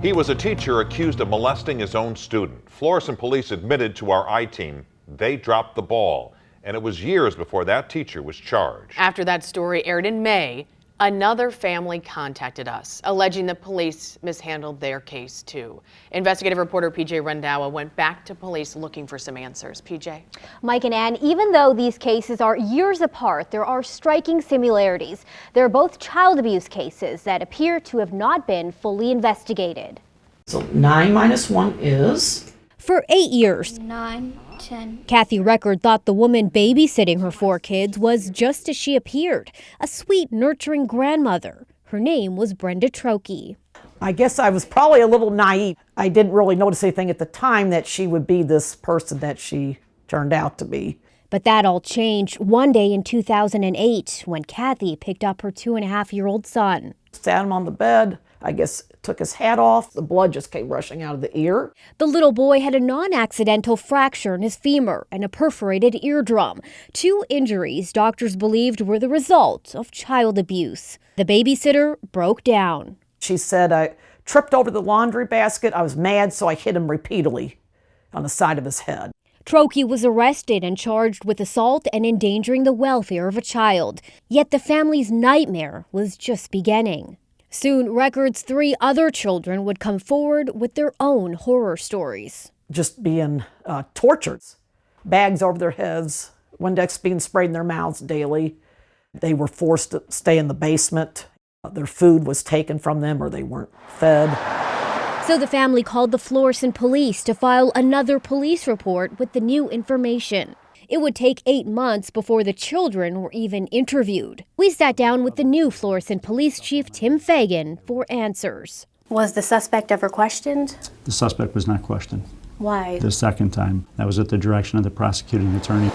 He was a teacher accused of molesting his own student. Florissant police admitted to our I-team they dropped the ball, and it was years before that teacher was charged. After that story aired in May, another family contacted us, alleging the police mishandled their case too. Investigative reporter PJ Rendawa went back to police looking for some answers. PJ? Mike and Ann, even though these cases are years apart, there are striking similarities. They're both child abuse cases that appear to have not been fully investigated. So 9 minus 1 is? For 8 years, 9, 10. Kathy Record thought the woman babysitting her 4 kids was just as she appeared, a sweet, nurturing grandmother. Her name was Brenda Trokey. I guess I was probably a little naive. I didn't really notice anything at the time that she would be this person that she turned out to be. But that all changed one day in 2008 when Kathy picked up her 2.5-year-old son. Sat him on the bed, I guess took his hat off. The blood just came rushing out of the ear. The little boy had a non-accidental fracture in his femur and a perforated eardrum. 2 injuries doctors believed were the result of child abuse. The babysitter broke down. She said, I tripped over the laundry basket. I was mad, so I hit him repeatedly on the side of his head. Trokey was arrested and charged with assault and endangering the welfare of a child. Yet the family's nightmare was just beginning. Soon, Record's 3 other children would come forward with their own horror stories. Just being tortured. Bags over their heads, Windex being sprayed in their mouths daily. They were forced to stay in the basement. Their food was taken from them or they weren't fed. So the family called the Florissant police to file another police report with the new information. It would take 8 months before the children were even interviewed. We sat down with the new Florissant Police Chief, Tim Fagan, for answers. Was the suspect ever questioned? The suspect was not questioned. Why? The second time. That was at the direction of the prosecuting attorney.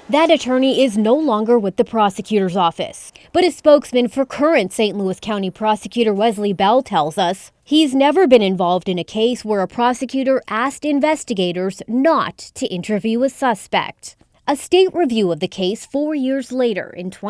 That attorney is no longer with the prosecutor's office. But a spokesman for current St. Louis County Prosecutor Wesley Bell tells us he's never been involved in a case where a prosecutor asked investigators not to interview a suspect. A state review of the case 4 years later in